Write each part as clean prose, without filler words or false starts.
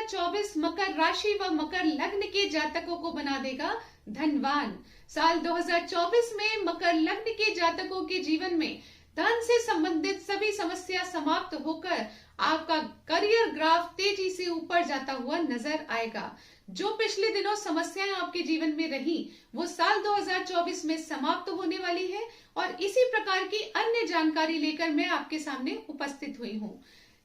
2024 मकर राशि व मकर लग्न के जातकों को बना देगा धनवान। साल 2024 में मकर लग्न के जातकों के जीवन में धन से संबंधित सभी समस्या समाप्त होकर आपका करियर ग्राफ तेजी से ऊपर जाता हुआ नजर आएगा। जो पिछले दिनों समस्याएं आपके जीवन में रही वो साल 2024 में समाप्त होने वाली है और इसी प्रकार की अन्य जानकारी लेकर मैं आपके सामने उपस्थित हुई हूँ।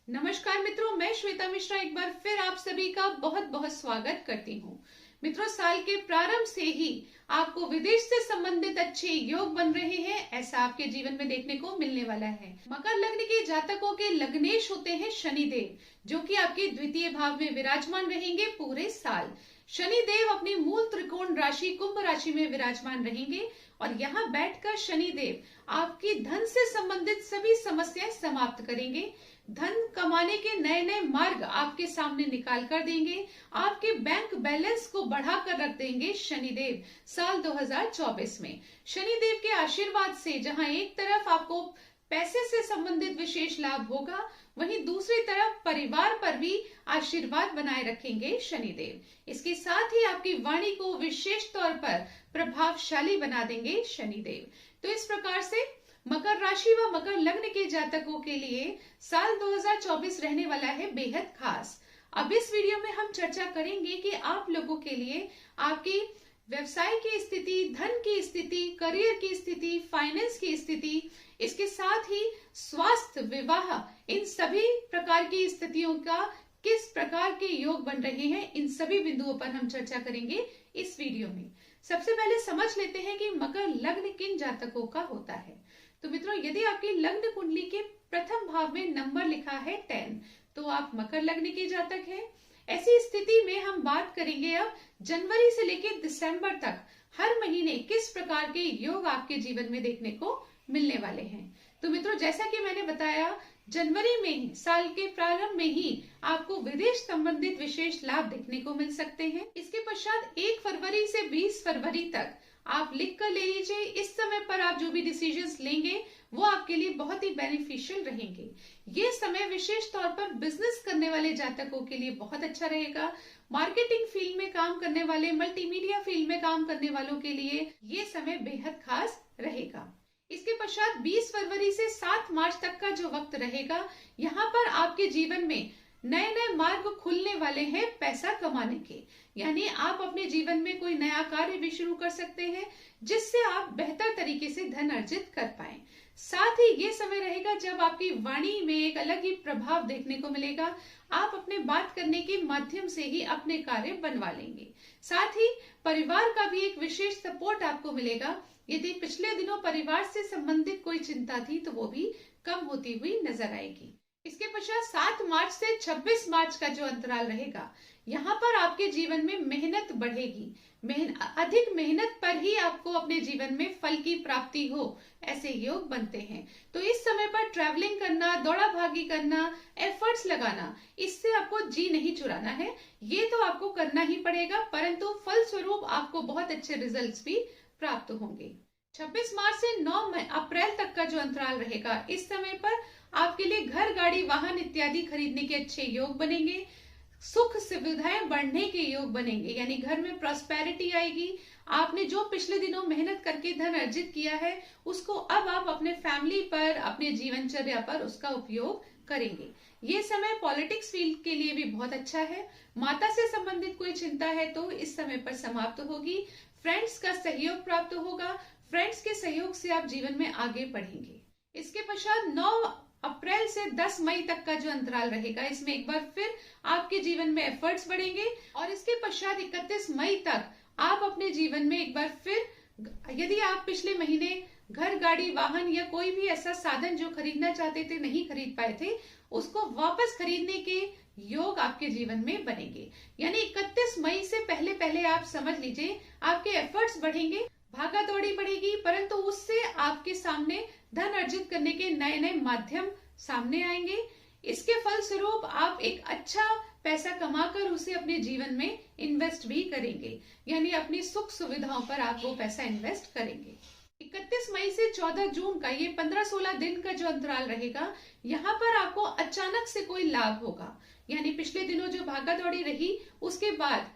नमस्कार मित्रों, मैं श्वेता मिश्रा एक बार फिर आप सभी का बहुत बहुत स्वागत करती हूँ। मित्रों, साल के प्रारंभ से ही आपको विदेश से संबंधित अच्छे योग बन रहे हैं, ऐसा आपके जीवन में देखने को मिलने वाला है। मकर लग्न के जातकों के लग्नेश होते हैं शनिदेव, जो कि आपके द्वितीय भाव में विराजमान रहेंगे पूरे साल। शनिदेव अपनी मूल त्रिकोण राशि कुंभ राशि में विराजमान रहेंगे और यहाँ बैठकर शनिदेव आपकी धन से संबंधित सभी समस्याएं समाप्त करेंगे। धन कमाने के नए नए मार्ग आपके सामने निकाल कर देंगे। आपके बैंक बैलेंस को बढ़ाकर रख देंगे शनिदेव साल 2024 में। शनिदेव के आशीर्वाद से जहां एक तरफ आपको पैसे से संबंधित विशेष लाभ होगा, वहीं दूसरी तरफ परिवार पर भी आशीर्वाद बनाए रखेंगे शनिदेव। इसके साथ ही आपकी वाणी को विशेष तौर पर प्रभावशाली बना देंगे शनिदेव। तो इस प्रकार से मकर राशि व मकर लग्न के जातकों के लिए साल 2024 रहने वाला है बेहद खास। अब इस वीडियो में हम चर्चा करेंगे कि आप लोगों के लिए आपकी व्यवसाय की स्थिति, धन की स्थिति, करियर की स्थिति, फाइनेंस की स्थिति, इसके साथ ही स्वास्थ्य, विवाह, इन सभी प्रकार की स्थितियों का किस प्रकार के योग बन रहे हैं, इन सभी बिंदुओं पर हम चर्चा करेंगे इस वीडियो में। सबसे पहले समझ लेते हैं कि मकर लग्न किन जातकों का होता है। तो मित्रों, यदि आपकी लग्न कुंडली के प्रथम भाव में नंबर लिखा है 10, तो आप मकर लग्न के जातक हैं। ऐसी स्थिति में हम बात करेंगे अब जनवरी से लेकर दिसंबर तक हर महीने किस प्रकार के योग आपके जीवन में देखने को मिलने वाले हैं। तो मित्रों, जैसा कि मैंने बताया, जनवरी में ही, साल के प्रारंभ में ही आपको विदेश संबंधित विशेष लाभ देखने को मिल सकते हैं। इसके पश्चात 1 फरवरी से 20 फरवरी तक आप लिख कर ले लीजिए। इस समय पर आप जो भी डिसीजंस लेंगे वो आपके लिए बहुत ही बेनिफिशियल रहेंगे। ये समय विशेष तौर पर बिजनेस करने वाले जातकों के लिए बहुत अच्छा रहेगा। मार्केटिंग फील्ड में काम करने वाले, मल्टीमीडिया फील्ड में काम करने वालों के लिए ये समय बेहद खास रहेगा। इसके पश्चात 20 फरवरी से 7 मार्च तक का जो वक्त रहेगा, यहाँ पर आपके जीवन में नए नए मार्ग खुलने वाले हैं पैसा कमाने के। यानी आप अपने जीवन में कोई नया कार्य भी शुरू कर सकते हैं जिससे आप बेहतर तरीके से धन अर्जित कर पाए। साथ ही ये समय रहेगा जब आपकी वाणी में एक अलग ही प्रभाव देखने को मिलेगा। आप अपने बात करने के माध्यम से ही अपने कार्य बनवा लेंगे। साथ ही परिवार का भी एक विशेष सपोर्ट आपको मिलेगा। यदि पिछले दिनों परिवार से संबंधित कोई चिंता थी तो वो भी कम होती हुई नजर आएगी। इसके पश्चात 7 मार्च से 26 मार्च का जो अंतराल रहेगा, यहाँ पर आपके जीवन में मेहनत बढ़ेगी। अधिक मेहनत पर ही आपको अपने जीवन में फल की प्राप्ति हो, ऐसे योग बनते हैं। तो इस समय पर ट्रैवलिंग करना, दौड़ा भागी करना, एफर्ट्स लगाना, इससे आपको जी नहीं चुराना है। ये तो आपको करना ही पड़ेगा, परंतु फल स्वरूप आपको बहुत अच्छे रिजल्ट्स भी प्राप्त होंगे। 26 मार्च से 9 अप्रैल तक का जो अंतराल रहेगा, इस समय पर आपके लिए घर, गाड़ी, वाहन इत्यादि खरीदने के अच्छे योग बनेंगे। सुख सुविधाएं बढ़ने के योग बनेंगे, यानी घर में प्रॉस्पेरिटी आएगी। आपने जो पिछले दिनों मेहनत करके धन अर्जित किया है उसको अब आप अपने फैमिली पर, अपने जीवनचर्या पर उसका उपयोग करेंगे। ये समय पॉलिटिक्स फील्ड के लिए भी बहुत अच्छा है। माता से संबंधित कोई चिंता है तो इस समय पर समाप्त होगी। फ्रेंड्स का सहयोग प्राप्त होगा। फ्रेंड्स के सहयोग से आप जीवन में आगे बढ़ेंगे। इसके पश्चात 9 अप्रैल से 10 मई तक का जो अंतराल रहेगा, इसमें एक बार फिर आपके जीवन में एफर्ट्स बढ़ेंगे और इसके पश्चात 31 मई तक आप अपने जीवन में एक बार फिर, यदि आप पिछले महीने घर, गाड़ी, वाहन या कोई भी ऐसा साधन जो खरीदना चाहते थे नहीं खरीद पाए थे, उसको वापस खरीदने के योग आपके जीवन में बनेंगे। यानी 31 मई से पहले पहले आप समझ लीजिए आपके एफर्ट्स बढ़ेंगे, भागा दौड़ी बढ़ेगी, परंतु उससे आपके सामने धन अर्जित करने के नए नए माध्यम सामने आएंगे। इसके फल स्वरूप आप एक अच्छा पैसा कमाकर उसे अपने जीवन में इन्वेस्ट भी करेंगे, यानी अपनी सुख सुविधाओं पर आप वो पैसा इन्वेस्ट करेंगे। 31 मई से 14 जून का ये 15-16 दिन का जो अंतराल रहेगा, यहाँ पर आपको अचानक से कोई लाभ होगा। यानी पिछले दिनों जो भागा दौड़ी रही उसके बाद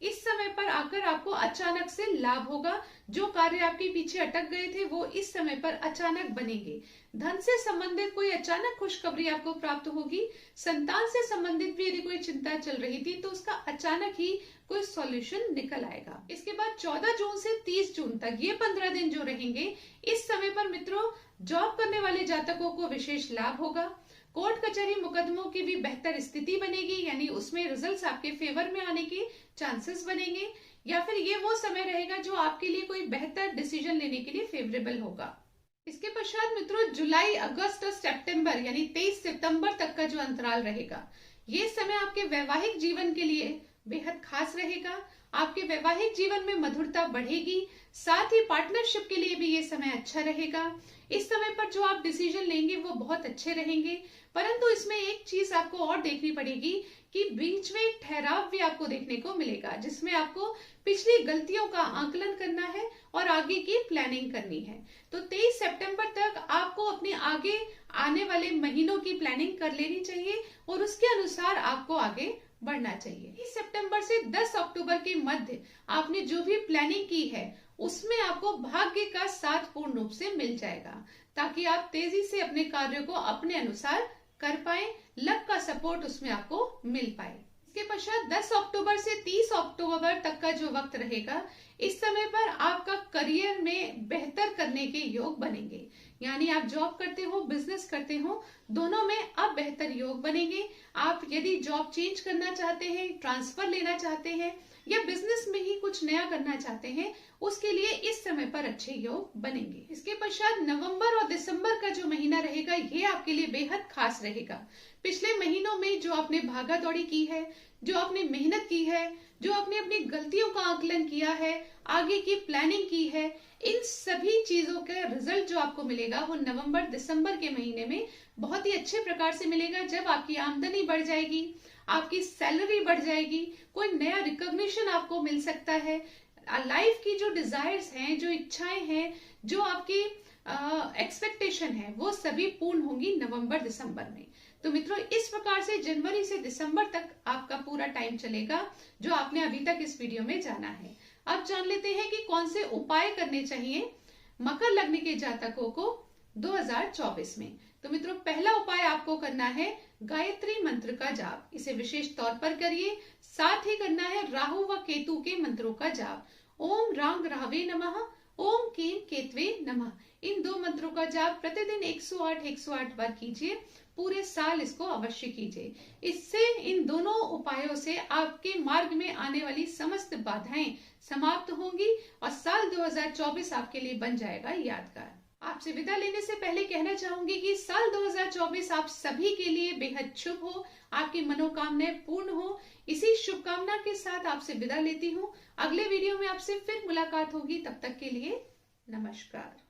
इस समय पर आकर आपको अचानक से लाभ होगा। जो कार्य आपके पीछे अटक गए थे वो इस समय पर अचानक बनेंगे। धन से संबंधित कोई अचानक खुशखबरी आपको प्राप्त होगी। संतान से संबंधित भी यदि कोई चिंता चल रही थी तो उसका अचानक ही कोई सॉल्यूशन निकल आएगा। इसके बाद 14 जून से 30 जून तक ये 15 दिन जो रहेंगे, इस समय पर मित्रों जॉब करने वाले जातकों को विशेष लाभ होगा। कोर्ट कचहरी मुकदमों की भी बेहतर स्थिति बनेगी, यानी उसमें रिजल्ट्स आपके फेवर में आने के चांसेस बनेंगे, या फिर ये वो समय रहेगा जो आपके लिए कोई बेहतर डिसीजन लेने के लिए फेवरेबल होगा। इसके पश्चात मित्रों जुलाई, अगस्त और सितंबर यानी 23 सितंबर तक का जो अंतराल रहेगा, ये समय आपके वैवाहिक जीवन के लिए बेहद खास रहेगा। आपके वैवाहिक जीवन में मधुरता बढ़ेगी, साथ ही पार्टनरशिप के लिए भी ये समय अच्छा रहेगा। इस समय पर जो आप डिसीजन लेंगे वो बहुत अच्छे रहेंगे, परंतु इसमें एक चीज आपको और देखनी पड़ेगी कि बीच में एक ठहराव भी आपको देखने को मिलेगा, जिसमें आपको पिछली गलतियों का आकलन करना है और आगे की प्लानिंग करनी है। तो 23 सितंबर तक आपको अपने आगे आने वाले महीनों की प्लानिंग कर लेनी चाहिए और उसके अनुसार आपको आगे बढ़ना चाहिए। 30 सितंबर से 10 अक्टूबर के मध्य आपने जो भी प्लानिंग की है उसमें आपको भाग्य का साथ पूर्ण रूप से मिल जाएगा, ताकि आप तेजी से अपने कार्यों को अपने अनुसार कर पाए, लक का सपोर्ट उसमें आपको मिल पाए। इसके पश्चात 10 अक्टूबर से 30 अक्टूबर तक का जो वक्त रहेगा, इस समय पर आपका करियर में बेहतर करने के योग बनेंगे। यानी आप जॉब करते हो, बिजनेस करते हो, दोनों में अब बेहतर योग बनेंगे। आप यदि जॉब चेंज करना चाहते हैं, ट्रांसफर लेना चाहते हैं या बिजनेस में ही कुछ नया करना चाहते हैं, उसके लिए इस समय पर अच्छे योग बनेंगे। इसके पश्चात नवंबर और दिसंबर का जो महीना रहेगा, ये आपके लिए बेहद खास रहेगा। पिछले महीनों में जो आपने भागा दौड़ी की है, जो आपने मेहनत की है, जो आपने अपनी गलतियों का आकलन किया है, आगे की प्लानिंग की है, इन सभी चीजों का रिजल्ट जो आपको मिलेगा वो नवंबर दिसंबर के महीने में बहुत ही अच्छे प्रकार से मिलेगा, जब आपकी आमदनी बढ़ जाएगी, आपकी सैलरी बढ़ जाएगी, कोई नया रिकॉग्निशन आपको मिल सकता है। लाइफ की जो डिजायर्स हैं, जो इच्छाएं हैं, जो आपकी एक्सपेक्टेशन है, वो सभी पूर्ण होंगी नवंबर दिसंबर में। तो मित्रों इस प्रकार से जनवरी से दिसंबर तक आपका पूरा टाइम चलेगा, जो आपने अभी तक इस वीडियो में जाना है। अब जान लेते हैं कि कौन से उपाय करने चाहिए मकर लग्न के जातकों को 2024 में। तो मित्रों पहला उपाय आपको करना है गायत्री मंत्र का जाप। इसे विशेष तौर पर करिए। साथ ही करना है राहु व केतु के मंत्रों का जाप। ओम रांग राहवे नमः, ओम केन केतवे नमः। इन दो मंत्रों का जाप प्रतिदिन 108 बार कीजिए। पूरे साल इसको अवश्य कीजिए। इससे, इन दोनों उपायों से आपके मार्ग में आने वाली समस्त बाधाएं समाप्त होंगी और साल 2024 आपके लिए बन जाएगा यादगार। आपसे विदा लेने से पहले कहना चाहूंगी कि साल 2024 आप सभी के लिए बेहद शुभ हो, आपकी मनोकामनाएं पूर्ण हो। इसी शुभकामना के साथ आपसे विदा लेती हूँ। अगले वीडियो में आपसे फिर मुलाकात होगी। तब तक के लिए नमस्कार।